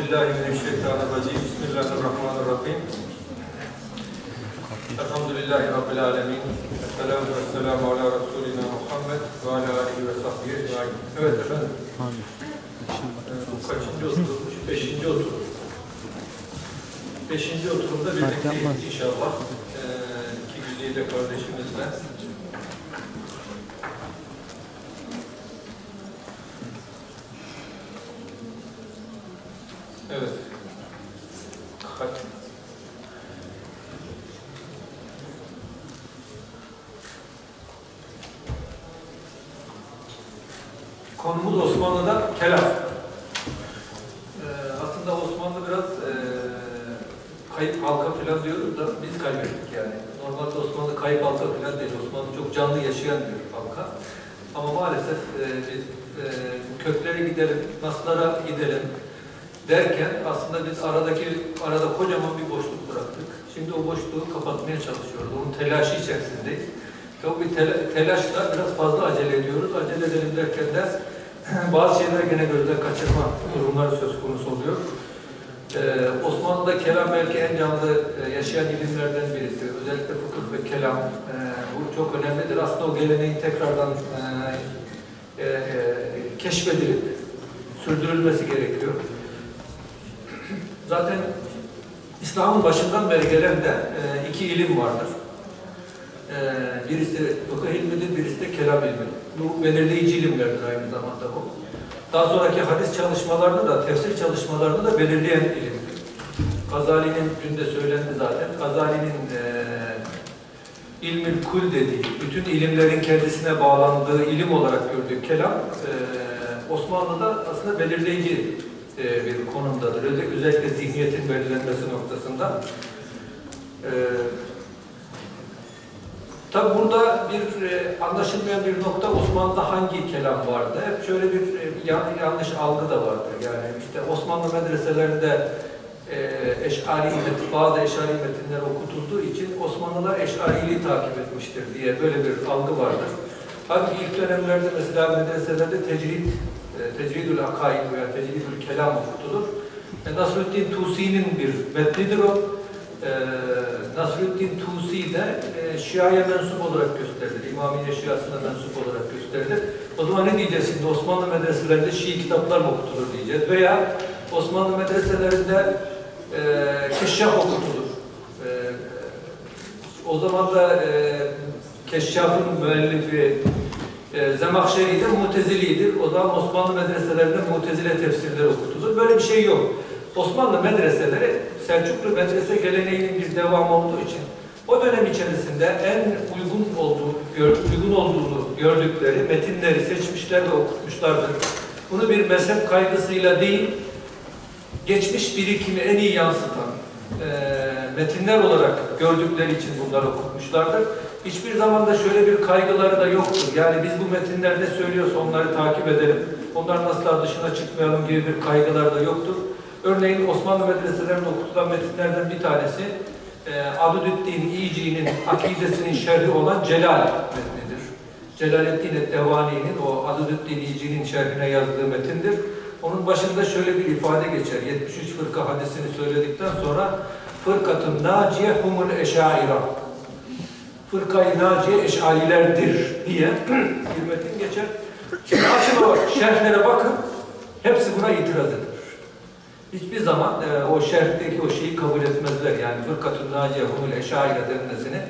Euzubillahimineşşeytanirracim. Bismillahirrahmanirrahim. Elhamdülillahi Rabbil alemin. Esselamu vesselamu ala Resulina Muhammed ve ala alihi ve sahbihi ecmaîn. Evet efendim. Bu kaçıncı oturummuş? Beşinci oturum. Beşinci oturumda birlikteyiz inşallah. İki güzide kardeşimizle. Evet. Konumuz Osmanlı'da kelam. Aslında Osmanlı biraz kayıp halka falan diyoruz da biz kaybettik yani. Normalde Osmanlı kayıp halka falan değil. Osmanlı çok canlı yaşayan bir halka. Ama maalesef biz köklere gidelim, naslara gidelim derken aslında biz arada kocaman bir boşluk bıraktık. Şimdi o boşluğu kapatmaya çalışıyoruz. Onun telaşı içerisindeyiz. Ve o bir telaşla biraz fazla acele ediyoruz. Acele edelim derken de bazı şeyler gene gözden kaçırma durumları söz konusu oluyor. Osmanlı'da kelam belki en canlı yaşayan ilimlerden birisi. Özellikle fıkıh ve kelam. Bu çok önemlidir. Aslında o geleneğin tekrardan keşfedilip sürdürülmesi gerekiyor. Zaten İslam'ın başından beri gelen de iki ilim vardır. Birisi fıkıh ilmidir, birisi de kelam ilmidir. Bu belirleyici ilimlerdir aynı zamanda bu. Daha sonraki hadis çalışmalarında da, tefsir çalışmalarında da belirleyen ilimdir. Gazali'nin, dün de söylendi zaten, Gazali'nin ilmül kul dediği, bütün ilimlerin kendisine bağlandığı ilim olarak gördüğü kelam, Osmanlı'da aslında belirleyici bir konumdadır. Özellikle zihniyetin belirlenmesi noktasında. Tabi burada bir anlaşılmayan bir nokta Osmanlı'da hangi kelam vardı? Hep şöyle bir yanlış algı da vardı. Yani işte Osmanlı medreselerinde bazı eş'ari metinler okutulduğu için Osmanlılar eş'ariliği takip etmiştir diye böyle bir algı vardır. Halbuki ilk dönemlerde mesela medreselerde tecridül akaid veya tecridül kelam okutulur. Nasrüddin Tusi'nin bir metnidir o. Nasrüddin Tusi de Şia'ya mensup olarak gösterilir. İmamiye Şia'sına mensup olarak gösterilir. O zaman ne diyeceğiz şimdi? Osmanlı medreselerinde Şii kitaplar mı okutulur diyeceğiz. Veya Osmanlı medreselerinde Keşşaf okutulur. O zaman da Keşşaf'ın müellifi Zemahşeri'dir, Mutezili'dir. O zaman Osmanlı medreselerinde Mutezile tefsirleri okutulur. Böyle bir şey yok. Osmanlı medreseleri Selçuklu medrese geleneğinin bir devamı olduğu için o dönem içerisinde en uygun olduğunu gördükleri metinleri seçmişler ve okutmuşlardır. Bunu bir mezhep kaygısıyla değil, geçmiş birikimi en iyi yansıtan metinler olarak gördükleri için bunları okutmuşlardır. Hiçbir zaman da şöyle bir kaygıları da yoktur. Yani biz bu metinlerde söylüyorsa onları takip edelim, onların asla dışına çıkmayalım gibi bir kaygıları da yoktur. Örneğin Osmanlı medreselerinde okutulan metinlerden bir tanesi Abdüddin İyici'nin akidesinin şerhi olan Celal metnidir. Celaleddin Devani'nin o Abdüddin İyici'nin şerhine yazdığı metindir. Onun başında şöyle bir ifade geçer. 73 fırka hadisini söyledikten sonra fırkatun naciye humul eşaira. Fırkayı naciye eşarilerdir diye bir metin geçer. Şimdi açın o şerhlere bakın. Hepsi buna itiraz eder. Hiçbir zaman o şerhteki o şeyi kabul etmezler. Yani fırkatun naciye humul eşaira denmesini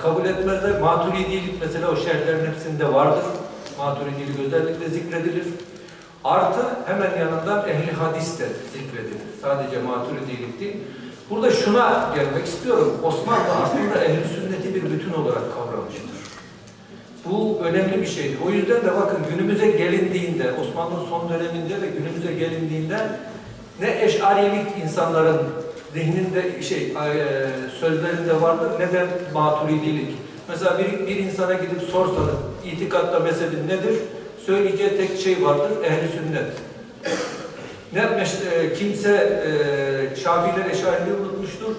kabul etmezler. Maturidilik mesela o şerhlerin hepsinde vardır. Maturidilik özellikle zikredilir. Artı hemen yanından ehli hadis de zikredilir. Sadece maturidilik değil. Burada şuna gelmek istiyorum. Osmanlı aslında ehli sünneti bir bütün olarak kavramıştır. Bu önemli bir şeydir. O yüzden de bakın günümüze gelindiğinde, Osmanlı'nın son döneminde ve günümüze gelindiğinde ne eş'arilik insanların zihninde sözlerinde vardır ne de maturidilik. Mesela bir insana gidip sorsanız itikatta mezhebin nedir? Söyleyeceği tek şey vardır, ehl-i sünnet. Kimse Şafiiler eş'ariliği unutmuştur,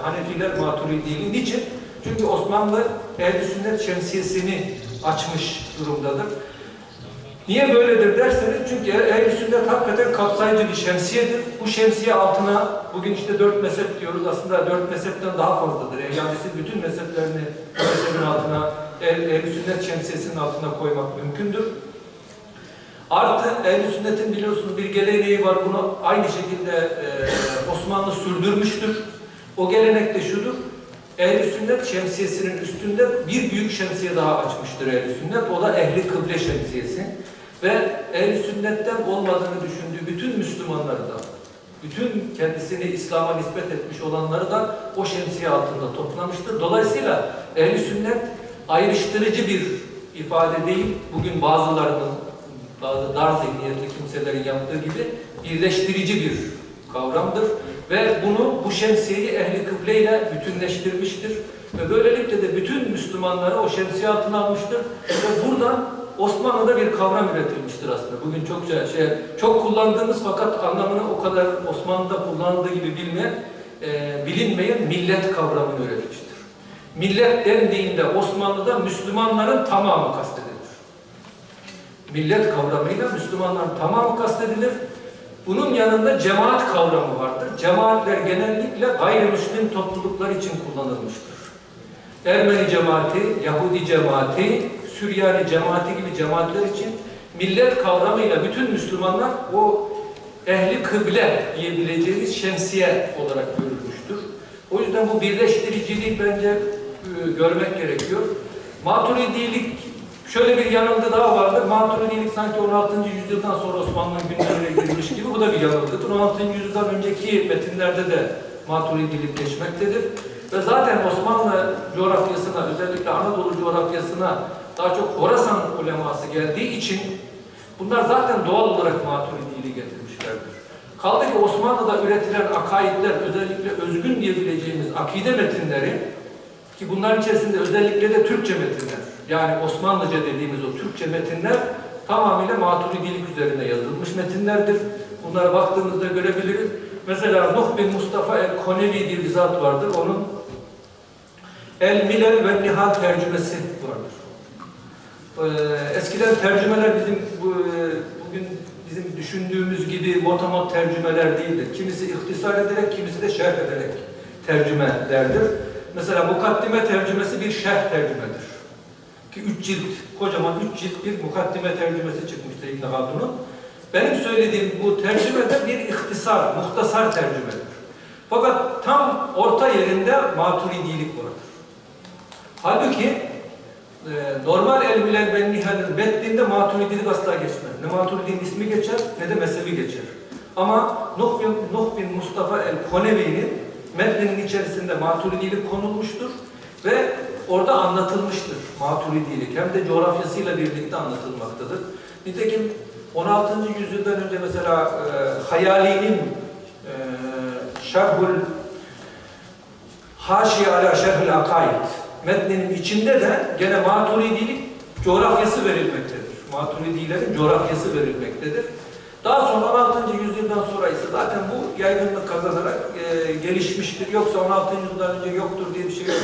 Hanefiler maturidiliği. Niçin? Çünkü Osmanlı ehl-i sünnet şemsiyesini açmış durumdadır. Niye böyledir derseniz, çünkü ehl-i sünnet hakikaten kapsayıcı bir şemsiyedir. Bu şemsiye altına, bugün işte 4 mezhep diyoruz, aslında 4 mezhepten daha fazladır. Ehl-i hadisin bütün mezheplerini bu mezhebin altına, ehl-i sünnet şemsiyesinin altına koymak mümkündür. Artı ehl-i sünnetin biliyorsunuz bir geleneği var, bunu aynı şekilde Osmanlı sürdürmüştür. O gelenek de şudur: ehl-i sünnet şemsiyesinin üstünde bir büyük şemsiye daha açmıştır ehl-i sünnet. O da ehli kıble şemsiyesi. Ve ehl-i sünnetten olmadığını düşündüğü bütün Müslümanları da, bütün kendisini İslam'a nispet etmiş olanları da o şemsiye altında toplamıştır. Dolayısıyla ehl-i sünnet ayrıştırıcı bir ifade değil, bugün bazılarının, bazı dar zihniyetli kimselerin yaptığı gibi birleştirici bir kavramdır. Ve bu şemsiyeyi ehli kıble ile bütünleştirmiştir. Ve böylelikle de bütün Müslümanları o şemsiye altına almıştır. Ve buradan Osmanlı'da bir kavram üretilmiştir aslında. Bugün çok kullandığımız fakat anlamını o kadar Osmanlı'da kullanıldığı gibi bilinmeyen millet kavramını üretmiştir. Millet dendiğinde Osmanlı'da Müslümanların tamamı kastedilir. Millet kavramıyla Müslümanların tamamı kastedilir. Bunun yanında cemaat kavramı vardır. Cemaatler genellikle gayrimüslim topluluklar için kullanılmıştır. Ermeni cemaati, Yahudi cemaati, Süryani cemaati gibi cemaatler için millet kavramıyla bütün Müslümanlar o ehli kıble diyebileceğimiz şemsiye olarak görülmüştür. O yüzden bu birleştiriciliği bence görmek gerekiyor. Maturidilik, şöyle bir yanılgı daha vardır. Maturidilik sanki 16. yüzyıldan sonra Osmanlı'nın gündemine girmiş gibi. Bu da bir yanılgıdır. 16. yüzyıldan önceki metinlerde de Maturidilik geçmektedir. Ve zaten Osmanlı coğrafyasına, özellikle Anadolu coğrafyasına daha çok Horasan uleması geldiği için bunlar zaten doğal olarak Maturidiliği getirmişlerdir. Kaldı ki Osmanlı'da üretilen akaidler, özellikle özgün diyebileceğimiz akide metinleri, ki bunların içerisinde özellikle de Türkçe metinler, yani Osmanlıca dediğimiz o Türkçe metinler tamamıyla Maturidilik üzerine yazılmış metinlerdir. Bunlara baktığımızda görebiliriz. Mesela Nuh bin Mustafa el-Konevi diye bir zat vardır. Onun El-Milel ve Nihal tercümesi vardır. Eskiden tercümeler bugün bizim düşündüğümüz gibi motomot tercümeler değildir. Kimisi ihtisar ederek, kimisi de şerh ederek tercümelerdir. Mesela mukaddime tercümesi bir şerh tercümedir. Ki 3 cilt, kocaman 3 cilt bir mukaddime tercümesi çıkmıştır İbn Haldun'un. Benim söylediğim bu tercümede bir ihtisar, muhtasar tercümedir. Fakat tam orta yerinde maturidilik vardır. Halbuki normal el-Milel ve Nihal'in metninde maturidilik asla geçmez. Ne Maturidi'nin ismi geçer ne de mezhebi geçer. Ama Nuh bin Mustafa el-Konevi'nin metninin içerisinde maturidilik konulmuştur ve orada anlatılmıştır maturidilik. Hem de coğrafyasıyla birlikte anlatılmaktadır. Nitekim 16. yüzyıldan önce mesela Hayali'nin Şerhül Haşiye ala Şerhül Akaid metninin içinde de gene maturidilik coğrafyası verilmektedir. Maturidilerin coğrafyası verilmektedir. Daha sonra 16. yüzyıldan sonra ise zaten bu yaygınlık kazanarak gelişmiştir. Yoksa 16. yüzyıldan önce yoktur diye bir şey yok.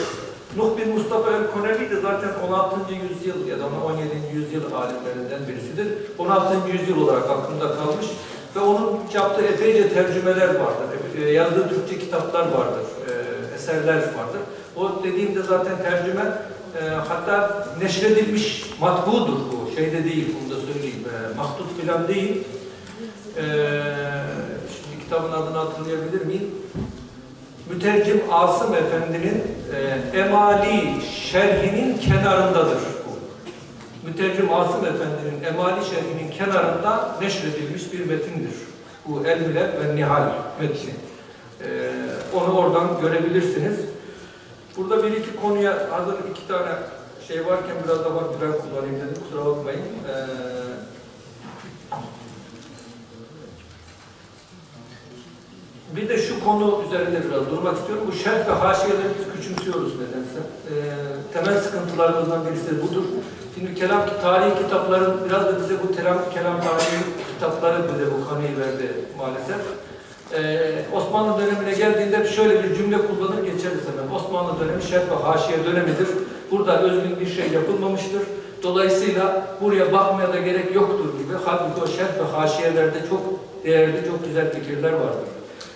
Nuh bin Mustafa el-Konevi de zaten 16. yüzyıl ya da 17. yüzyıl alimlerinden birisidir. 16. yüzyıl olarak aklımda kalmış ve onun yaptığı epeyce tercümeler vardır. Yazdığı Türkçe kitaplar vardır, eserler vardır. O dediğimde zaten tercüme hatta neşredilmiş matbudur bu. Şeyde değil, bunu da söyleyeyim. Mahdut filan değil. Şimdi kitabın adını hatırlayabilir miyim? Mütercim Asım Efendi'nin Emali şerhinin kenarındadır bu. Mütercim Asım Efendi'nin Emali şerhinin kenarında neşredilmiş bir metindir. Bu El-Milel ve Nihal metni. Onu oradan görebilirsiniz. Burada bir iki konuya hazır 2 tane şey varken biraz daha birer kullanayım dedim. Kusura bakmayın. Bir de şu konu üzerinde biraz durmak istiyorum. Bu şerh ve haşiyeleri biz küçümsüyoruz nedense. Temel sıkıntılarımızdan birisi budur. Şimdi tarihi kitapların biraz da bize bu kelam tarihi kitapları bize bu kanıyı verdi maalesef. Osmanlı dönemine geldiğinde şöyle bir cümle kullanır geçeriz hemen. Osmanlı dönemi şerh ve haşiye dönemidir. burada özgün bir şey yapılmamıştır. Dolayısıyla buraya bakmaya da gerek yoktur gibi. Halbuki o şerh ve haşiyelerde çok değerli, çok güzel fikirler vardır.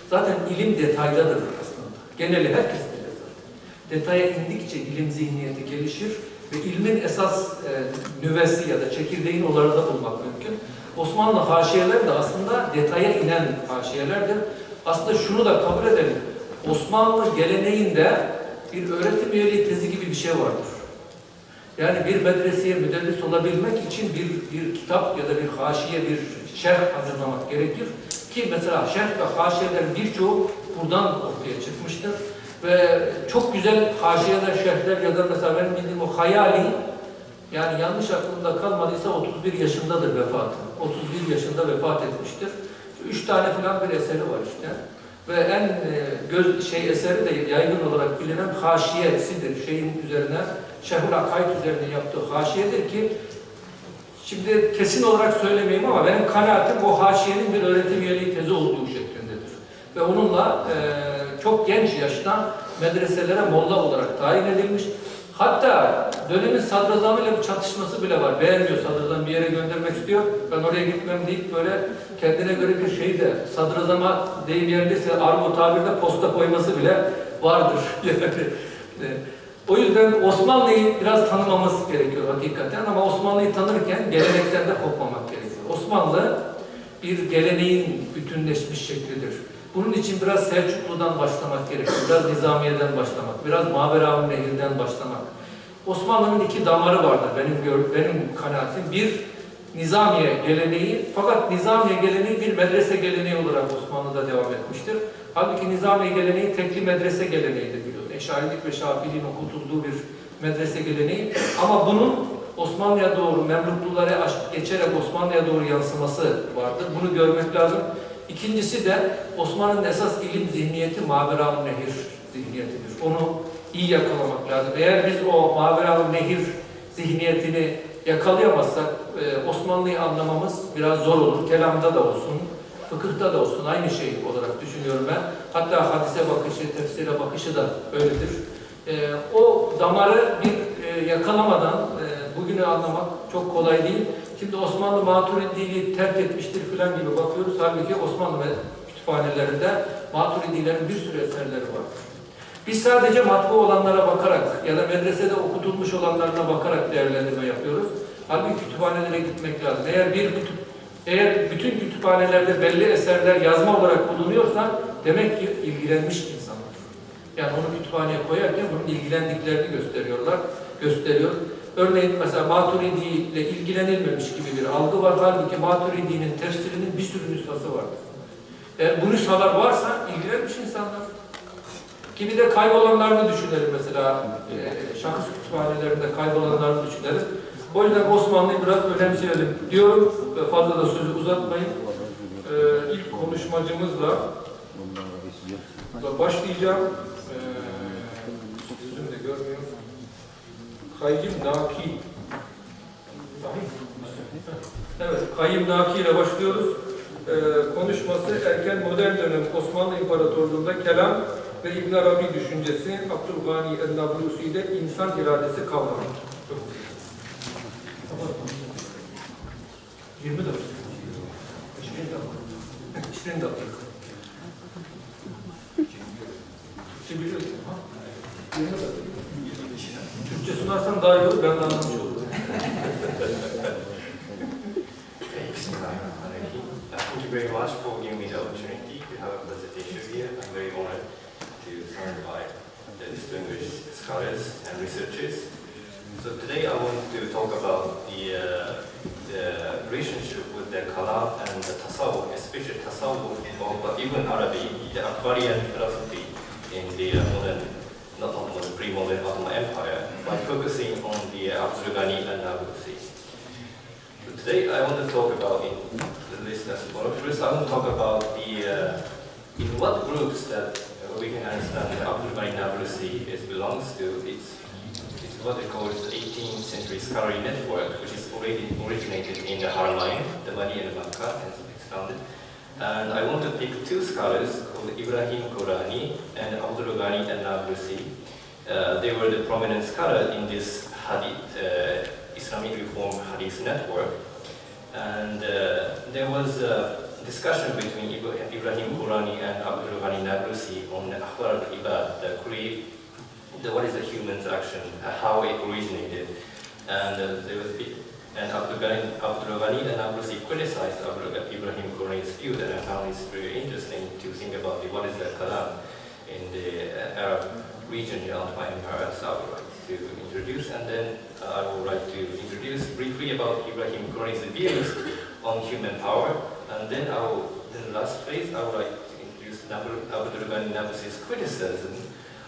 Zaten ilim detaydadır aslında. Geneli herkes bilir zaten. Detaya indikçe ilim zihniyeti gelişir ve ilmin esas nüvesi ya da çekirdeğini onlarda bulmak mümkün. Osmanlı haşiyeler de aslında detaya inen haşiyelerdir. Aslında şunu da kabul edelim. Osmanlı geleneğinde bir öğretim üyeliği tezi gibi bir şey vardır. Yani bir medreseye müderris olabilmek için bir kitap ya da bir haşiye, bir şerh hazırlamak gerekir. Ki mesela şerh ve haşiyelerin birçoğu buradan ortaya çıkmıştır. Ve çok güzel haşiyeler, şerhler yazan mesela benim bildiğim o Hayali, yani yanlış aklımda kalmadıysa 31 yaşındadır vefatı. 31 yaşında vefat etmiştir. 3 tane falan bir eseri var işte. Ve en eseri de yaygın olarak bilinen haşiyesidir. Şeyin üzerine, Şerhul Akaid üzerine yaptığı haşiyedir ki, şimdi kesin olarak söylemeyeyim ama benim kanaatim o haşiyenin bir öğretim üyeliği tezi olduğu şeklindedir. Ve onunla çok genç yaşta medreselere molla olarak tayin edilmiş. Hatta dönemin sadrazamıyla bir çatışması bile var. Beğenmiyor sadrazam, bir yere göndermek istiyor. Ben oraya gitmem deyip böyle kendine göre bir şey de sadrazama deyim yerindeyse argo tabirde posta koyması bile vardır. O yüzden Osmanlı'yı biraz tanımamız gerekiyor hakikaten ama Osmanlı'yı tanırken gelenekten de kopmamak gerekiyor. Osmanlı bir geleneğin bütünleşmiş şeklidir. Bunun için biraz Selçuklu'dan başlamak gerekiyor, biraz Nizamiye'den başlamak, biraz Maveraun Nehir'den başlamak. Osmanlı'nın iki damarı vardır benim kanaatim. Bir, Nizamiye geleneği, fakat Nizamiye geleneği bir medrese geleneği olarak Osmanlı'da devam etmiştir. Halbuki Nizamiye geleneği tekli medrese geleneğidir biliyorsun. Eşarilik ve Şafiliğin okutulduğu bir medrese geleneği. Ama bunun Osmanlı'ya doğru, Memluklulara geçerek Osmanlı'ya doğru yansıması vardır. Bunu görmek lazım. İkincisi de Osmanlı'nın esas ilim zihniyeti Maveraun Nehir zihniyetidir. Onu iyi yakalamak lazım. Eğer biz o Maveraun Nehir zihniyetini yakalayamazsak Osmanlı'yı anlamamız biraz zor olur. Kelamda da olsun, fıkıhta da olsun aynı şey olarak düşünüyorum ben. Hatta hadise bakışı, tefsire bakışı da öyledir. O damarı bir yakalamadan bugünü anlamak çok kolay değil. Şimdi Osmanlı Maturidiliği terk etmiştir filan gibi bakıyoruz. Halbuki Osmanlı kütüphanelerinde Maturidilerin bir sürü eserleri var. Biz sadece matbu olanlara bakarak ya da medresede okutulmuş olanlarına bakarak değerlendirme yapıyoruz. Halbuki kütüphanelere gitmek lazım. Eğer bütün kütüphanelerde belli eserler yazma olarak bulunuyorsa demek ki ilgilenmiş insanlar. Yani onu kütüphaneye koyarken bunun ilgilendiklerini gösteriyor. Örneğin mesela Maturidi ile ilgilenilmemiş gibi bir algı var. Halbuki Maturidi'nin tefsirinin bir sürü nüshası vardır. Eğer bu nüshalar varsa ilgilenmiş insanlar. Kimi de kaybolanlarını düşünelim mesela. Şahıs kütüphanelerinde kaybolanlarını düşünelim. O yüzden Osmanlı'yı biraz önemseyelim diyorum. Fazla da sözü uzatmayın. İlk konuşmacımızla başlayacağım. Sözümü de görmüyorum. Qayyim Naki. Evet, Qayyim Naki ile başlıyoruz. Konuşması erken modern dönem Osmanlı İmparatorluğu'nda kelam ve İbn Arabi düşüncesi, Abdülgani el-Nablusi'de insan iradesi kavramı. 20 dakika. 20 dakika. Türkçe biliyorsun ha? 20 dakika. Türkçe sunarsan daha iyi olur, ben de anlamış olurum. Thank you very much for giving me the opportunity to have a presentation here. I'm very honored to be surrounded by the distinguished scholars and researchers. So today I want to talk about the relationship with the Kalam and the Tasawwuf, especially Tasawwuf of Ibn Arabi, the Akbarian philosophy in the modern, not modern, pre-modern Ottoman Empire, by focusing on the Abdul Ghani and Nablusi. So today I want to talk about First, I want to talk about in what groups that we can understand that Abdul Ghani Nablusi belongs to. It's what they call the 18th century scholarly network, which is already originated in the Haramain, the Bani and Makkah, and expounded. And I want to pick two scholars called Ibrahim Qurani and Abdul Ghani and Nablusi. they were the prominent scholar in this hadith, Islamic Reform Hadith Network. And there was a discussion between Ibrahim Qurani and Abdul Ghani Nablusi on Akhbar al-Ibad, what is the human's action, how it originated. And there was Abdul Ghani and Nablusi criticized Ibrahim Qurani's view, and I found it very interesting to think about what is the Kalam in the Arab region in the Ottoman Empire. So I would like to introduce, and then I would like to introduce briefly about Ibrahim Qurani's views on human power, and then in the last phase I would like to introduce Abdul Ghani Nablusi's criticism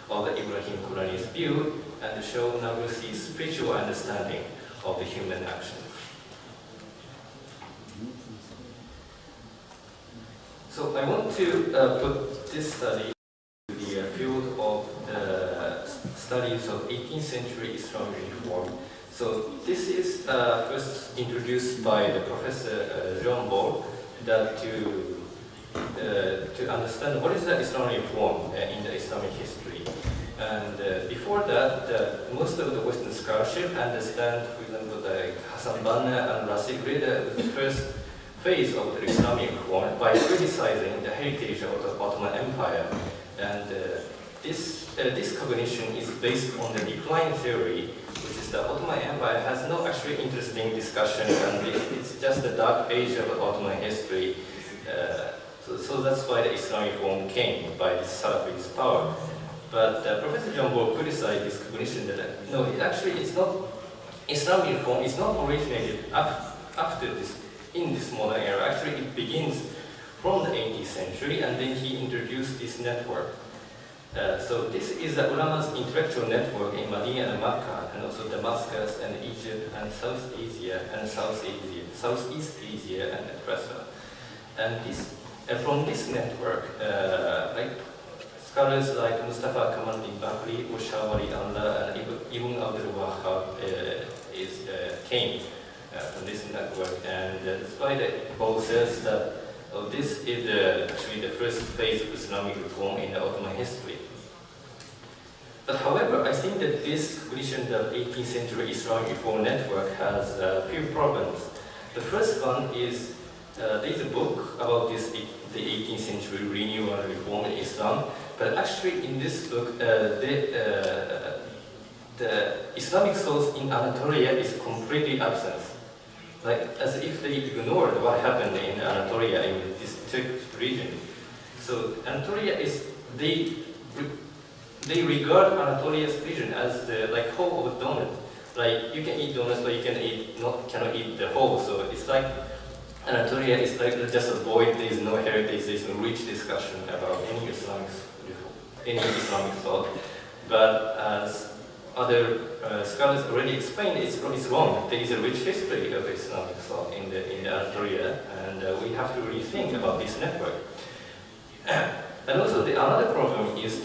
of the Ibrahim Qurani's view and to show Nablusi's spiritual understanding of the human action. So I want to put this study in the field of studies of 18th century Islamic reform. So this is first introduced by the Professor Jean Paul, that to understand what is the Islamic reform in the Islamic history. And before that, most of the Western scholarship understand, for example, like Hassan Banna and Rasid Rida, the first phase of the Islamic reform by criticizing the heritage of the Ottoman Empire. And this cognition is based on the decline theory, which is the Ottoman Empire has no actually interesting discussion, and it's just the dark age of the Ottoman history. So that's why the Islamic reform came by the Salafist power. But Professor John Ball criticized this cognition that no, it's not. Islamic reform is not originated after this, in this modern era. Actually, it begins from the 18th century, and then he introduced this network. So this is the ulama's intellectual network in Medina and Makkah, and also Damascus and Egypt and South Asia and Southeast Asia and etc. And from this network, like scholars like Mustafa Kamal bin Bakri, Ushawari Allah, and Ibn Abdul Wahhab came from this network. And that's why the Paul says that this is actually the first phase of Islamic reform in the Ottoman history. But however, I think that this cognition, the 18th century Islamic reform network, has a few problems. The first one is there is a book about this, the 18th century renewal and reform in Islam. But actually, in this book, the Islamic source in Anatolia is completely absent. Like as if they ignored what happened in Anatolia, in this Turkish region. So Anatolia is they regard Anatolia's region as the whole of a donut. Like you can eat donuts, but you cannot eat the whole. So it's like Anatolia is like just a void. There is no heritage. There is no rich discussion about any Islamic thought. But as other scholars already explained, it's wrong. There is a rich history of Islamic thought in Anatolia, and we have to really think about this network. And also, another problem is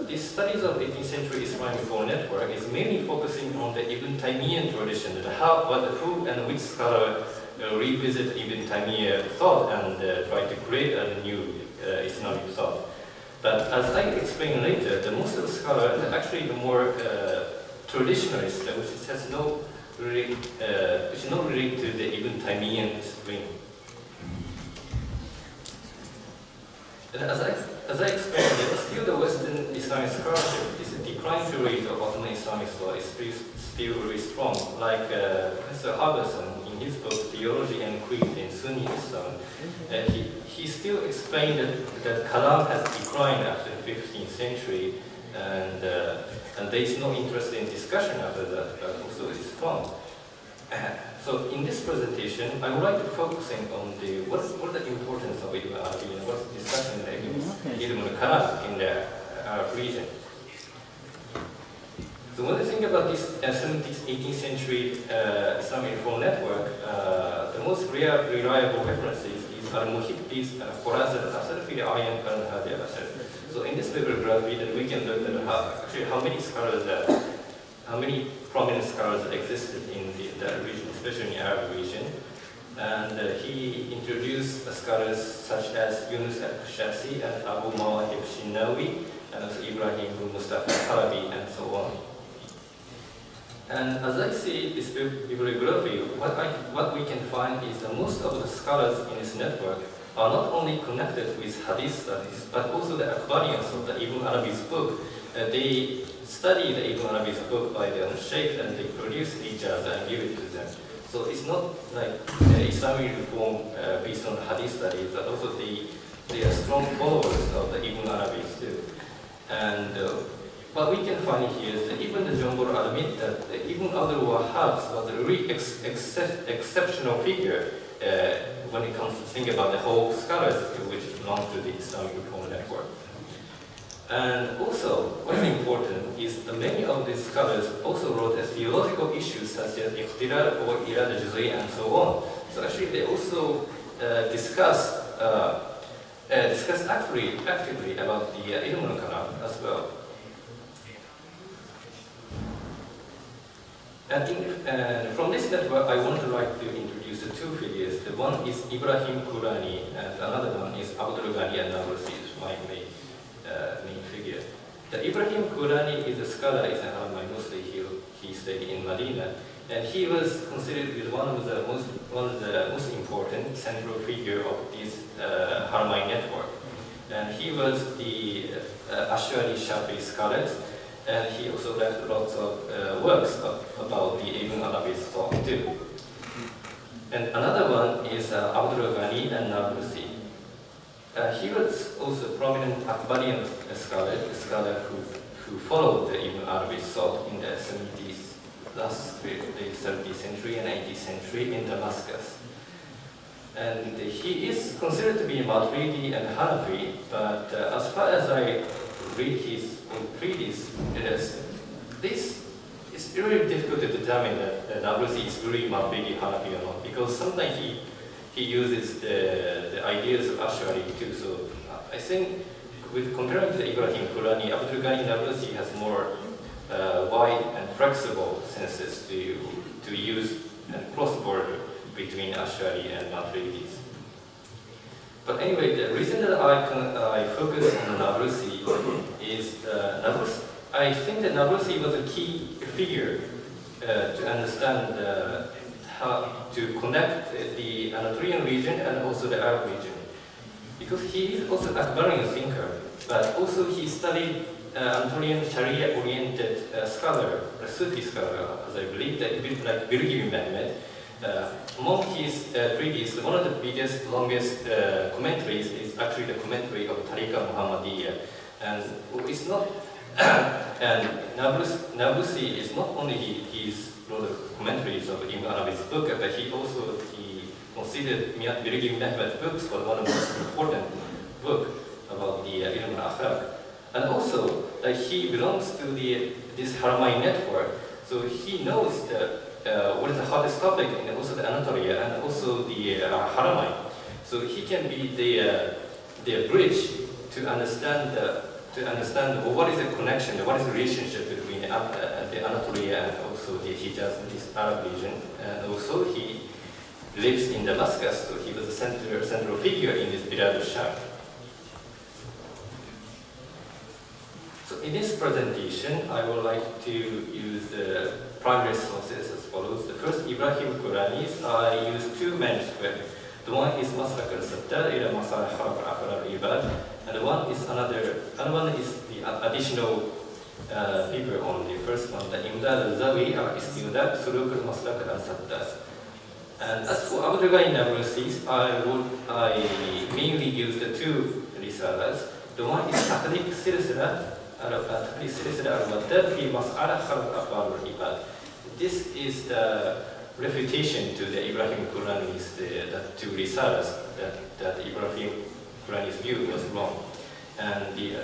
these studies of 18th century Islamic reform network is mainly focusing on the Ibn Taymiyyah tradition, who and which scholar revisit Ibn Taymiyyah thought and try to create a new Islamic thought. But as I explain later, the most of the scholars are actually the more traditionalist, which has no relate to the Ibn Taymiyyah stream. And as I explained, still the Western Islamic scholarship is a decline theory of Ottoman Islamic thought is still very strong. Like Professor Harbison in his book Theology and Creed in Sunni Islam, he still explained that Kalam has declined after the 15th century, and there is no interest in discussion after that, but also it's strong. So in this presentation, I would like to focus on what the importance of Ibn Arabi and what's the discussion in Ibn al-Kalam in the Arab region. So when you think about this 17th, 18th century Islamic reform network, the most reliable references is Al-Muhibbi's Qurazat al-Asr fi al-Ayan al-Hadi al-Asr. So in this bibliography, then we can look at how many prominent scholars existed in that region, especially in the Arab region. And he introduced scholars such as Yunus al-Qashasi and Abu Mawahib Shinawi, and also Ibrahim bin Mustafa Halabi, and so on. And as I see this bibliography, what we can find is that most of the scholars in this network are not only connected with Hadith studies, but also the Akbarians of the Ibn Arabi's book. They study the Ibn Arabi's book by their own sheikh, and they produce ijazah and give it to them. So it's not like Islamic reform based on Hadith studies, but also they are strong followers of the Ibn Arabi's too. And what we can find here is that even the Jumhur admit that Ibn Abdul Wahhab was a really exceptional figure when it comes to think about the whole scholars which belong to the Islamic Reform Network. And also, what's important is that many of these scholars also wrote theological issues such as iqtirar or irada juz'i and so on. So actually they also discuss actively about the ilm al-kalam as well. And from this network, I want to introduce the two figures. The one is Ibrahim Qurani, and another one is Abdul Ghani al-Nablusi, my main figure. The Ibrahim Qurani is a scholar, is an Haramain Muslim. He stayed in Medina, and he was considered to be one of the most important central figure of this Haramain network. And he was the Ash'ari Shafi'i scholars. And he also left lots of works about the Ibn Arabi's thought too. And another one is Abdul Ghani al-Nablusi. He was also a prominent Akbarian scholar, a scholar who followed the Ibn Arabi's thought in the 70s, the 17th century and 18th century in Damascus. And he is considered to be Maturidi and Hanafi, but as far as I read his treatise, this is really difficult to determine that Nablusi is really Maturidi Hanafi or not, because sometimes he uses the ideas of Ash'ari too. So I think, with comparing to the Ibrahim Qurani, Abdul Ghani Nablusi has more wide and flexible senses to use and cross-border between Ash'ari and Maturidis. But anyway, the reason that I focus on Nablusi is I think that Nablusi was a key figure to understand how to connect the Anatolian region and also the Arab region. Because he is also an Akbarian thinker, but also he studied Anatolian Sharia-oriented scholar, a Sufi scholar, as I believe, that like Birgi Mehmed. Among his treatises, one of the biggest, longest commentaries is actually the commentary of Tariqa Muhammadiyya. And it's not, and Nablusi is not only his commentaries of Ibn Arabi's book, but he considered Birgi Mehmed's books for one of the most important books about the Ilm al-Akhlaq. And also, he belongs to this Haramain network, so he knows what is the hottest topic in also the Anatolia and also the Haramain. So he can be the bridge to understand what is the connection, what is the relationship between the Anatolia and also the Hijaz, this Arab region. And also he lives in Damascus, so he was a central figure in this Bilad al-Sham. So in this presentation, I would like to use the primary sources as follows. The first, Ibrahim Quranis, I use two manuscripts. The one is Maslak al-Sattar ila Masalih al-Akhbar al-Ibad, and the one is another one is the additional paper on the first one, the Imdad al-Zawi al-Istidad Suluk al-Maslak al-Sattar. And as for Abdul Ghani Nablusi, I mainly use the two risalas. The one is Tahriq Silsila al-Mu'tad fi Mas'ala Khalq Akhbar al-Ibad. This is the refutation to the Ibrahim Qurani's the two risalas that Ibrahim Qurani's view was wrong. And the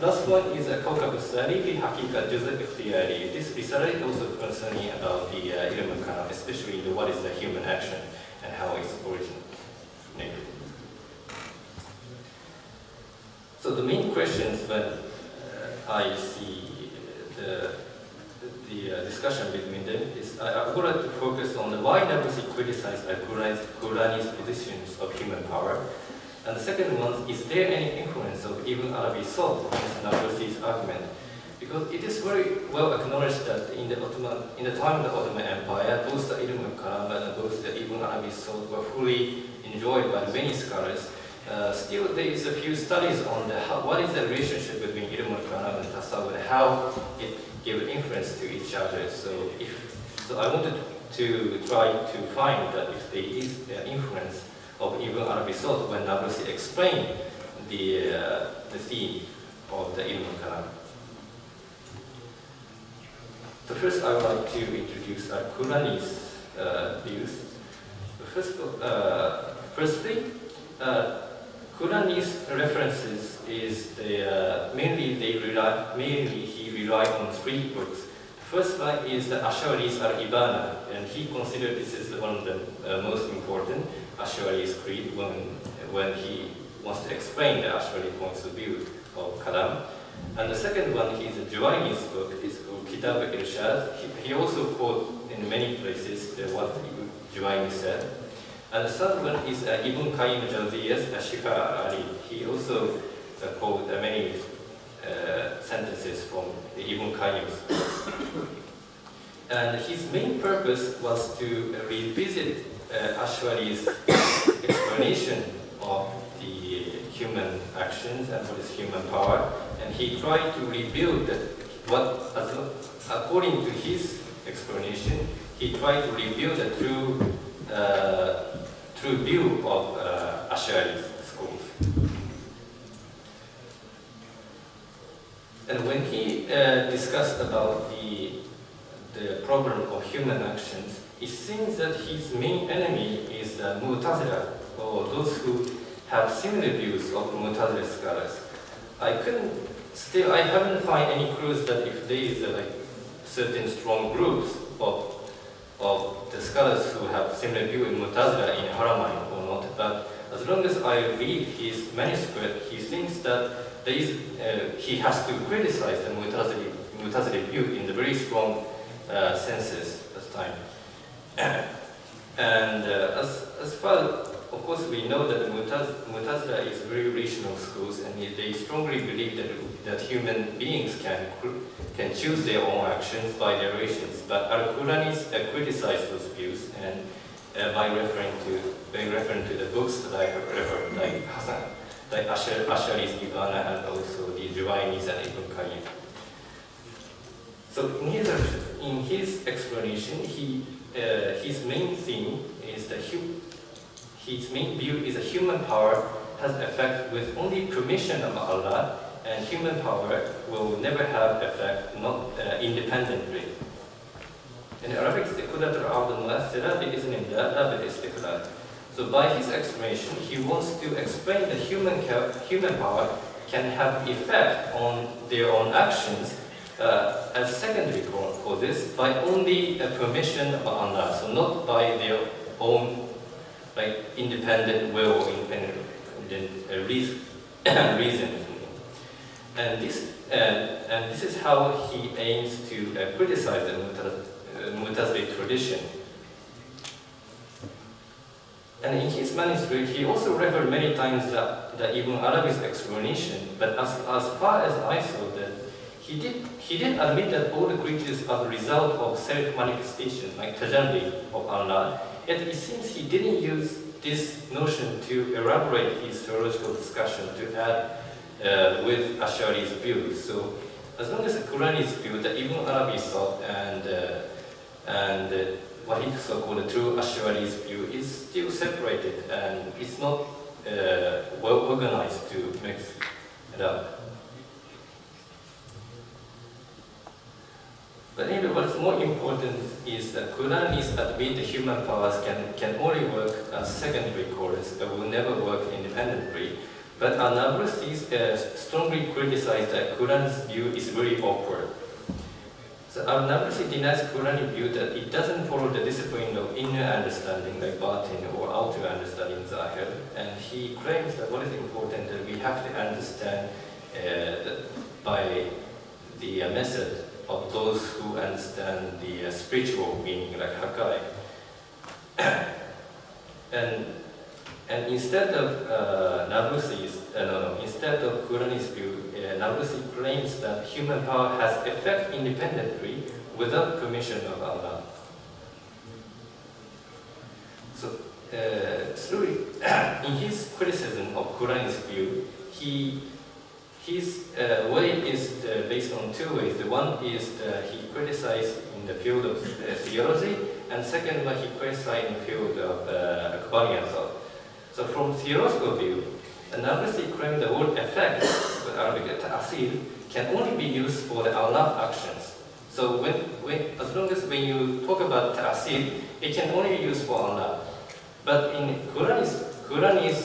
last one is a Kawkab al-Sani fi Haqiqat Juz' al-Ikhtiyari. This risala is also concerning about the Ilm al-Kalam, especially what is the human action and how it's originated. So the main questions when I see the discussion between them is I would like to focus on why Nablusi criticized Qurani's positions of human power, And the second one, is there any influence of Ibn Arabi's thought on Nablusi's argument? Because it is very well acknowledged that in the time of the Ottoman Empire, both the Ilm al-Kalam and both the Ibn Arabi's thought were fully enjoyed by many scholars. Still, there is a few studies on what is the relationship between Ilm al-Kalam and Tasawwuf and how it gave influence to each other. So I wanted to try to find that if there is influence of Ibn Arabi's thought when Nablusi explained the theme of the Ilm al-Kalam. So first, I would like to introduce Qurani's views. Firstly, Qurani's references is mainly he relied on three books. The first one is the Ash'ari's Al-Ibana, and he considered this is one of the most important Ash'ari's creed when he wants to explain the Ash'ari points of view of Kalam. And the second one is the Juwayni's book, is called Kitab al-Irshad. He also quote in many places what Juwayni said. And the third one is Ibn Qayyim Jawziyya's Shifa al-Ali. He also quote many sentences from the Ibn Qayyim's books. And his main purpose was to revisit Ash'ari's explanation of the human actions and what is human power. And he tried to rebuild according to his explanation, he tried to rebuild the true view of Ash'ari's schools. And when he discussed about the problem of human actions, it seems that his main enemy is Mu'tazila, or those who have similar views of Mu'tazila scholars. I haven't found any clues that if there is certain strong groups of the scholars who have similar view in Mu'tazila in Haramain or not. But as long as I read his manuscript, he thinks that he has to criticize the Mu'tazili view in the very strong senses this time. And as far of course, we know that the Mu'tazila is very rational schools, and they strongly believe that human beings can choose their own actions by their rations. But Al-Quranis criticize those views, and by referring to the books that I have referred, like Ash'ari's Ibana and also the Juwayni's and Ibn Qayyim. So in his explanation, his main theme is that his main view is that human power has effect with only permission of Allah, and human power will never have effect not independently. In Arabic, so by his explanation, he wants to explain that human power can have effect on their own actions as secondary causes by only permission of Allah, so not by their own independent will or independent reason. And this is how he aims to criticize the Mu'tazili tradition. And in his manuscript, he also referred many times that Ibn Arabi's explanation, but as far as I saw that, he did admit that all the creatures are the result of self-manifestation, like tajalli of Allah. Yet it seems he didn't use this notion to elaborate his theological discussion to add with Ash'ari's view. So as long as the Qurani's view, the Ibn Arabi thought and what he so-called the true Ash'ari's view is still separated, and it's not well organized to mix it up. But anyway, what's more important is that Quranis admit the human powers can only work as secondary causes, but will never work independently. But Nablusi strongly criticized that Quran's view is very awkward. So Nablusi denies Quranic view that it doesn't follow the discipline of inner understanding like batin or outer understanding zahir, and he claims that what is important that we have to understand by the method of those who understand the spiritual meaning like haqqaiq. And And instead of instead of Qurani's view, Nablusi claims that human power has effect independently without permission of Allah. So, in his criticism of Qurani's view, his way is based on two ways. The one is he criticized in the field of theology, and second one he criticized in the field of Akbarian thought. So from theological view, Nablusi claimed the word effect, with Arabic ta'asir, can only be used for the Allah actions. So as long as when you talk about ta'asir, it can only be used for Allah. But in Qurani's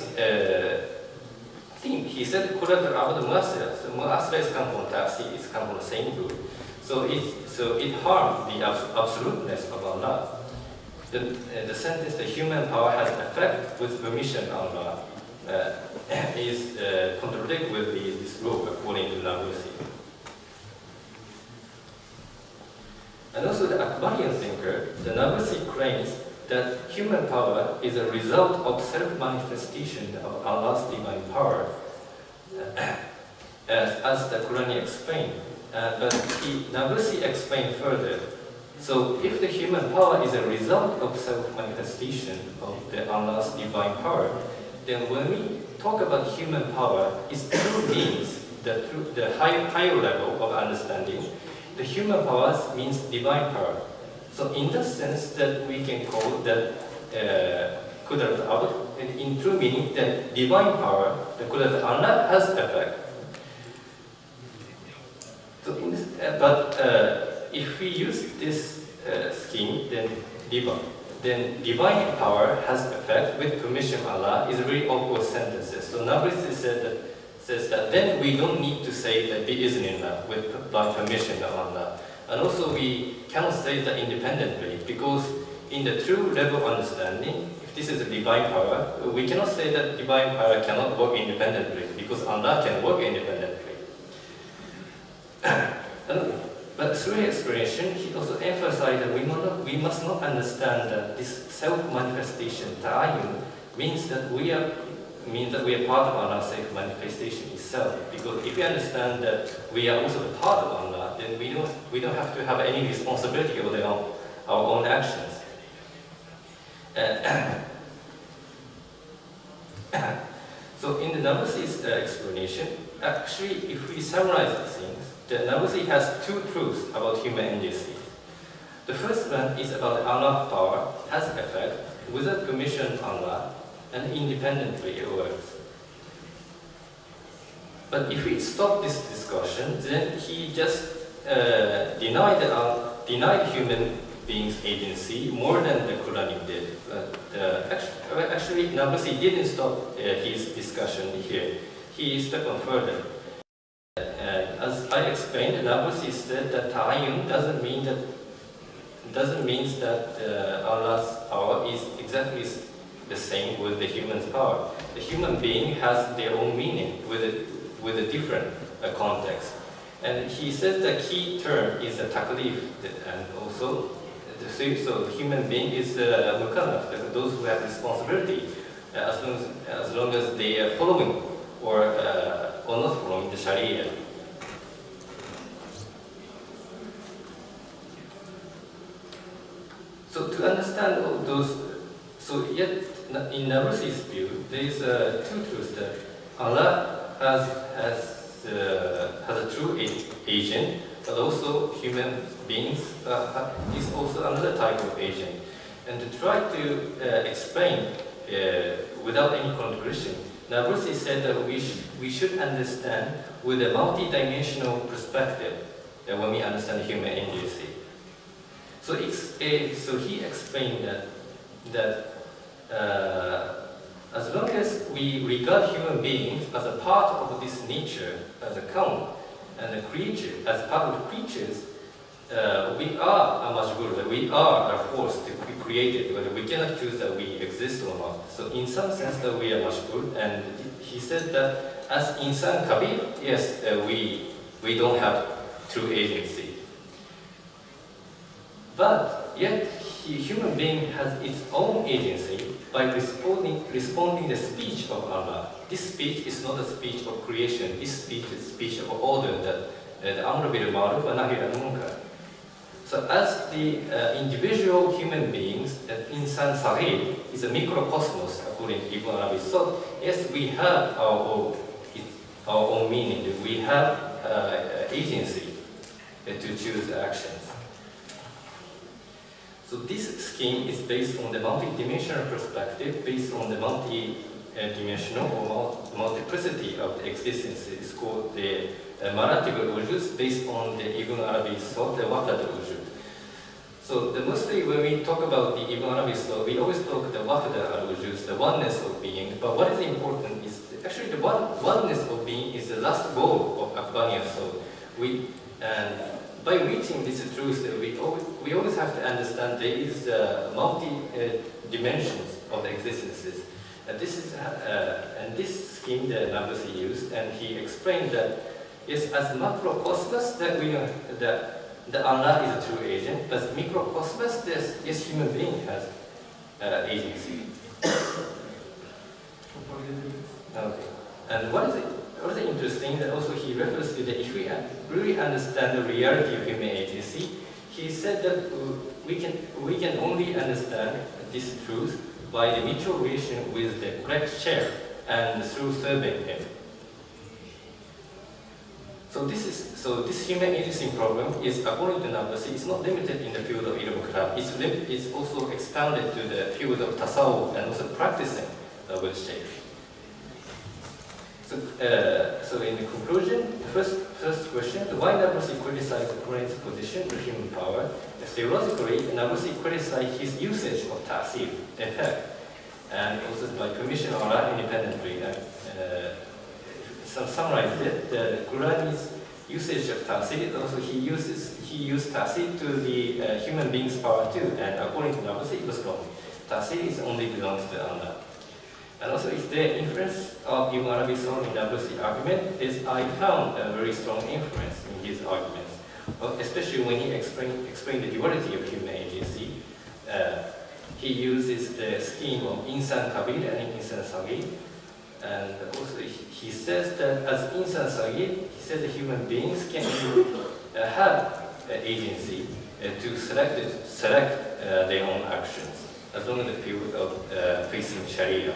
theme, he said Quran al-Abad mu'asira. So mu'asira is come from ta'asir, it's come from the same root. So it harmed the absoluteness of Allah. The sentence, the human power has effect with permission of Allah, is contradict with this rule according to Nablusi. And also the Akbarian thinker, the Nablusi claims that human power is a result of self-manifestation of Allah's divine power, as the Quran explained. But Nablusi explained further. So if the human power is a result of self-manifestation of Allah's divine power, then when we talk about human power, it true means the higher level of understanding. The human power means divine power. So in that sense, that we can call that Qudrat al-Abd, in true meaning, that divine power, the Qudrat Allah has effect. So if we use this scheme, then divine power has effect with permission of Allah is a very awkward sentences. So Nablusi says that then we don't need to say that bi-iznillah by permission of Allah. And also we cannot say that independently, because in the true level of understanding, if this is a divine power, we cannot say that divine power cannot work independently, because Allah can work independently. But through his explanation, he also emphasized that we must not understand that this self-manifestation, ta'ayyun, means that we are part of Allah's self-manifestation itself. Because if we understand that we are also a part of Allah, then we don't have to have any responsibility over our own actions. So in the Nablusi's explanation, actually, if we summarize the things, the Nablusi has two truths about human agency. The first one is about Allah's power has effect without permission of Allah and independently it works. But if we stop this discussion, then he just denied human beings' agency more than the Quran did. Actually, Nablusi didn't stop his discussion here. He stepped on further. As I explained, Nablusi said that ta'ayyun doesn't mean that Allah's power is exactly the same with the human's power. The human being has their own meaning with a different context. And he says the key term is a taklif, and also so the human being is mukallaf, those who have responsibility, as long as they are following or not following the Sharia. So to understand all those, so yet in Nablusi's view, there is two truths that Allah has a true agent, but also human beings is also another type of agent. And to try to explain without any contradiction, Nablusi said that we should understand with a multi-dimensional perspective when we understand human agency. So he explained that as long as we regard human beings as a part of this nature, as a kaun, and a creature, as part of creatures, we are a majbur, we are a force to be created, but we cannot choose that we exist or not. So in some sense that we are majbur, and he said that as insan kabir, yes, we don't have true agency. But yet human being has its own agency by responding the speech of Allah. This speech is not a speech of creation. This speech is a speech of order, the amr bil ma'ruf wa nahy anil munkar. So as the individual human beings, insan saghir is a microcosmos according to Ibn Arabi's thought. Yes, we have our own meaning. We have agency to choose actions. So this scheme is based on the multi-dimensional perspective, based on the multi-dimensional or multiplicity of the existence. It's called the maratib al-wujud, based on the Ibn Arabi's thought, the wahdat al-wujud. So mostly when we talk about the Ibn Arabi's thought, we always talk the wahdat al-wujud, the oneness of being. But what is important is actually the oneness of being is the last goal of Akbanian thought. And by reaching this truth, we always have to understand there is multi-dimensions of the existences. And this scheme that Nabusi used, and he explained that yes, as macrocosmos, that we know that Allah is a true agent, but microcosmos, yes, human being has agency. Okay. And what is interesting that also he refers to that if we really understand the reality of human agency, he said that we can only understand this truth by the mutual relation with the correct chair and through serving him. So this human agency problem is, according to Nabusi, it's not limited in the field of ilm kalam. It's also expanded to the field of tasawwuf and also practicing with shaykh. So in the conclusion, the first question, why Nabusi criticized the Quran's position of human power? Theologically, Nabusi criticized his usage of ta'asir, effect, and also by commission Allah independently. Summarized it, the Qurani's usage of ta'asir, also he used ta'asir to the human being's power too, and according to Nabusi, it was wrong. Ta'asir only belongs to Allah. And also, if the influence of Ibn Arabi's thought in Nabusi's argument is, I found a very strong influence in his arguments, especially when he explained the duality of human agency. He uses the scheme of insan kabir and insan saghir, and also he says that as insan saghir, he said the human beings can have agency to select their own actions, as long as the field of facing Sharia.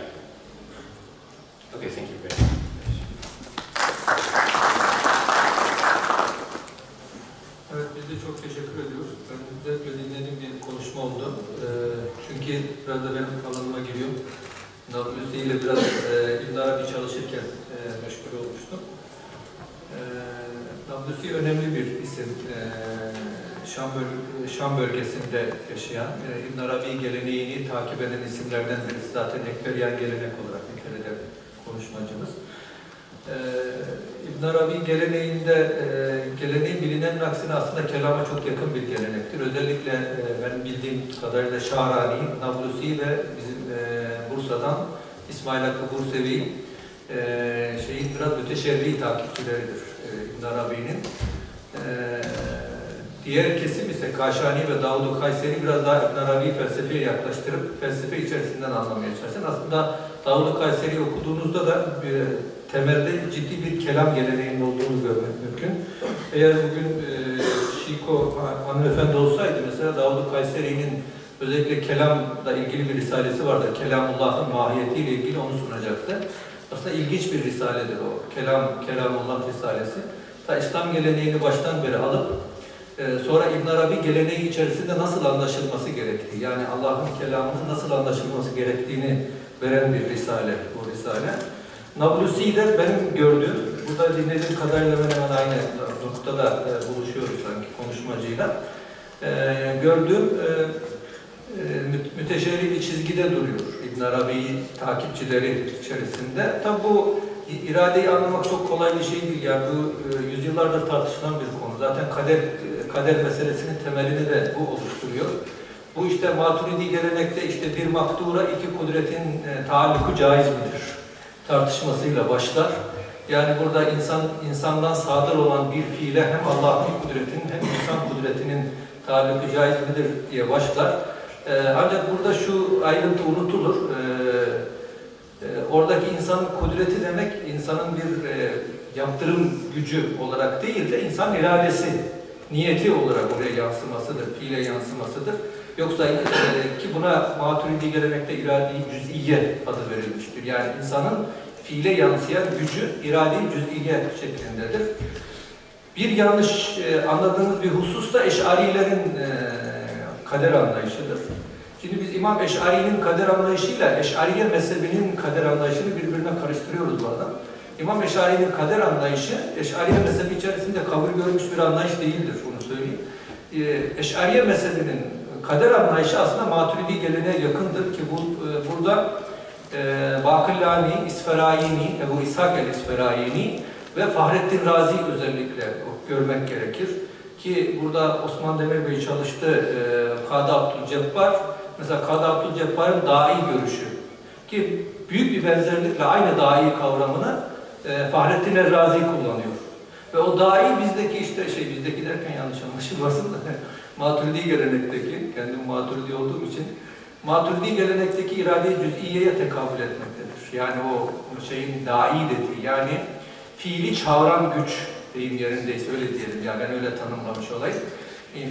Okay, thank you very much. Evet, biz de çok teşekkür ediyoruz. Ben özellikle dinlediğim bir konuşma oldu. Çünkü biraz da benim alanıma giriyor. Nabusi ile biraz İbn Arabi çalışırken meşgul olmuştum. Nabusi önemli bir isim. Şam bölgesinde yaşayan, İbn Arabi geleneğini takip eden isimlerden birisi. Zaten Ekberiyan gelenek olarak nitelenen konuşmacımız. İbn Arabi geleneğin bilinen aksine aslında kelama çok yakın bir gelenektir. Özellikle benim bildiğim kadarıyla Şahrani, Nablusi ve bizim Bursa'dan İsmail Hakkı Bursevi biraz müteşerri takipçileridir İbn Arabi'nin. Diğer kesim ise Kaşani ve Davud-u Kayseri biraz daha İbn Arabi'yi felsefeye yaklaştırıp felsefe içerisinden anlamaya çalışan. Aslında Davud-u Kayseri'yi okuduğunuzda da temelde ciddi bir kelam geleneğinin olduğunu görmek mümkün. Eğer bugün Şiko hanımefendi olsaydı mesela Davud-u Kayseri'nin özellikle kelamla ilgili bir risalesi vardır. Kelamullah'ın mahiyetiyle ilgili onu sunacaktı. Aslında ilginç bir risaledir o. Kelamullah risalesi. Ta İslam geleneğini baştan beri alıp sonra İbn Arabi geleneği içerisinde nasıl anlaşılması gerektiği, yani Allah'ın kelamının nasıl anlaşılması gerektiğini veren bir risale, bu risale. Nablusi de benim gördüğüm, burada dinlediğim kadarıyla hemen aynı noktada buluşuyoruz sanki konuşmacıyla. Gördüğüm müteşerri bir çizgide duruyor İbn Arabi takipçileri içerisinde. Tabi bu iradeyi anlamak çok kolay bir şey değil. Yani bu yüzyıllardır tartışılan bir konu. Zaten kader meselesinin temelini de bu oluşturuyor. Bu işte Maturidi gelenekte işte bir makdura iki kudretin taalluku caiz midir tartışmasıyla başlar. Yani burada insandan sadır olan bir fiile hem Allah'ın kudretinin hem insan kudretinin taalluku caiz midir diye başlar. Ancak burada şu ayrıntı unutulur. Oradaki insanın kudreti demek, insanın bir yaptırım gücü olarak değil de insan iradesi, niyeti olarak oraya yansımasıdır, fiile yansımasıdır. Yoksa ki buna Maturidi gelenekte iradi cüz'iye adı verilmiştir. Yani insanın fiile yansıyan gücü iradi cüz'iye şeklindedir. Bir yanlış anladığınız bir husus da Eş'arilerin kader anlayışıdır. Şimdi biz İmam Eş'ari'nin kader anlayışıyla Eş'ariye mezhebinin kader anlayışını birbirine karıştırıyoruz bazen. İmam Eş'ari'nin kader anlayışı, Eş'ariye mezhebi içerisinde kabul görmüş bir anlayış değildir, bunu söyleyeyim. Eş'ariye mezhebinin kader anlayışı aslında Maturidi geleneğe yakındır ki burada Bakillani, İsferayini, Ebu İshak el-İsferayini ve Fahrettin Razi özellikle görmek gerekir. Ki burada Osman Demir Bey çalıştı, Kadı Abdülcebbar, mesela Kadı Abdülcebbar'ın dahi görüşü. Ki büyük bir benzerlikle aynı dahi kavramını Fahrettin el-Razi kullanıyor. Ve o dahi bizdeki işte bizdeki derken yanlış anlaşılmasın da Maturidi gelenekteki, kendim Maturidi olduğum için Maturidi gelenekteki irade-i cüz'iyeye tekabül etmektedir. Yani o şeyin dahi dediği, yani fiili çağıran güç deyim yerindeyse öyle diyelim, yani ben öyle tanımlamış olayım.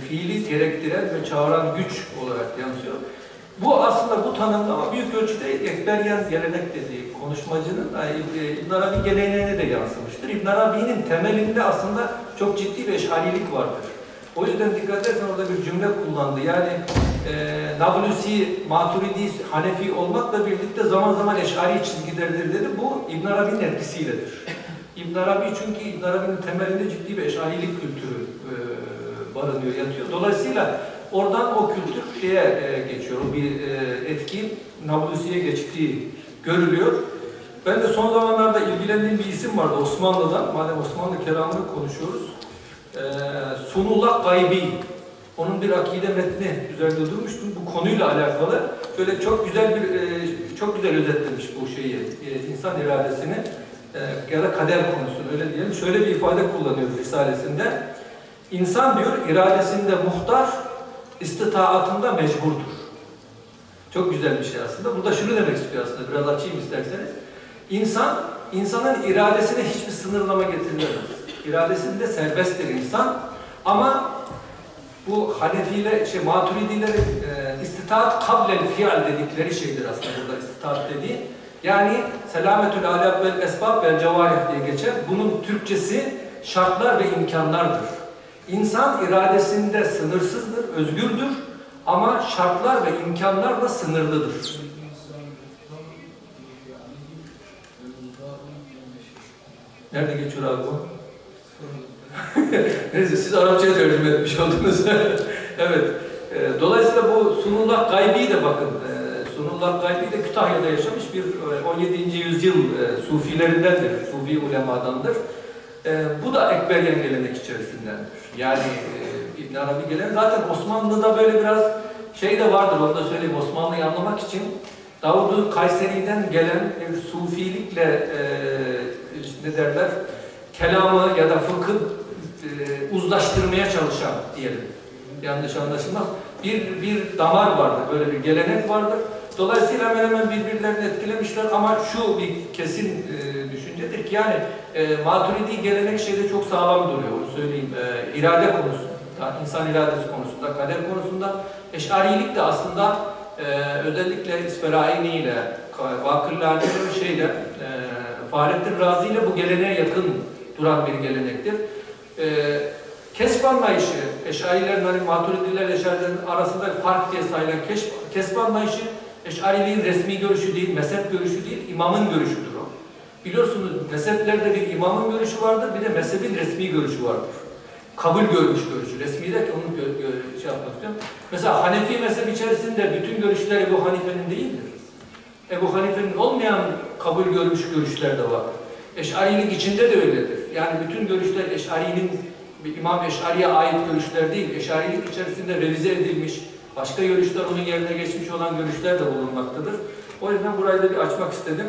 Fiili gerektiren ve çağıran güç olarak yansıyor. Bu aslında bu tanımlama büyük ölçüde Ekberyen gelenek dediği konuşmacının İbn Arabi geleneğine de yansımıştır. İbn Arabi'nin temelinde aslında çok ciddi bir eşarilik vardır. O yüzden dikkat edersen orada bir cümle kullandı. Yani Nablusi, Maturidi, Hanefi olmakla birlikte zaman zaman eşari çizgileridir dedi. Bu İbn Arabi'nin etkisiyledir. İbn Arabi çünkü İbn Arabi'nin temelinde ciddi bir eşarilik kültürü barınıyor, yatıyor. Dolayısıyla oradan o kültür geçiyor. O bir etki Nablusi'ye geçtiği görülüyor. Ben de son zamanlarda ilgilendiğim bir isim vardı Osmanlı'dan. Madem Osmanlı kelamını konuşuyoruz. Sunullah Qaybi. Onun bir akide metni üzerinde durmuştum. Bu konuyla alakalı şöyle çok güzel özetlemiş bu şeyi, insan iradesini ya da kader konusunu öyle diyelim. Şöyle bir ifade kullanıyor Risalesinde. İnsan diyor iradesinde muhtar, istitaatında mecburdur. Çok güzel bir şey aslında. Burada şunu demek istiyor aslında, biraz açayım isterseniz. İnsanın iradesine hiçbir sınırlama getirilemez. İradesinde serbesttir insan ama bu Maturidilerin istitaat kablel fi'al dedikleri şeydir aslında burada istitaat dediği. Yani selametül alâb vel esbab vel cevarih diye geçer. Bunun Türkçesi şartlar ve imkanlardır. İnsan iradesinde sınırsızdır, özgürdür ama şartlar ve imkanlarla sınırlıdır. Nerede geçiyor abi bu? Neyse siz Arapçaya tercüme etmiş oldunuz. Evet. Dolayısıyla bu Sunullah Qaybi de bakın. Sunullah Qaybi de Kütahya'da yaşamış bir 17. yüzyıl sufilerindendir. Sufi ulemadandır. Bu da Ekberyen gelenek içerisindendir. Yani İbn Arabi geleneği zaten Osmanlı'da böyle biraz şey de vardır, onu da söyleyeyim. Osmanlı'yı anlamak için Davud-u Kayseri'den gelen bir sufilikle ne derler, kelamı ya da fıkhı uzlaştırmaya çalışan diyelim. Yanlış anlaşılmaz. Bir damar vardır, böyle bir gelenek vardır. Dolayısıyla hemen hemen birbirlerini etkilemişler ama şu bir kesin düşüncedir ki yani Maturidi gelenek şeyde çok sağlam duruyor, onu söyleyeyim. İrade konusunda, insan iradesi konusunda, kader konusunda. Eş'arilik de aslında özellikle İsferayini ile, Vakillani ile Fahrettin Razi ile bu geleneğe yakın duran bir gelenektir. Kesb anlayışı, Eş'arilerin, Maturidiler, Eş'arilerin arasında fark diye sayılan kesb anlayışı, Eş'ariliğin resmi görüşü değil, mezhep görüşü değil, imamın görüşüdür o. Biliyorsunuz mezheplerde bir imamın görüşü vardır, bir de mezhebin resmi görüşü vardır. Kabul görmüş görüşü, resmi de ki onu şey yapmak istiyorum. Mesela Hanefi mezhebi içerisinde bütün görüşler Ebu Hanife'nin değildir. Ebu Hanife'nin olmayan kabul görmüş görüşler de var. Eş'arilik içinde de öyledir. Yani bütün görüşler İmam Eş'ari'ye ait görüşler değil. Eş'arilik içerisinde revize edilmiş, başka görüşler onun yerine geçmiş olan görüşler de bulunmaktadır. O yüzden burayı da bir açmak istedim.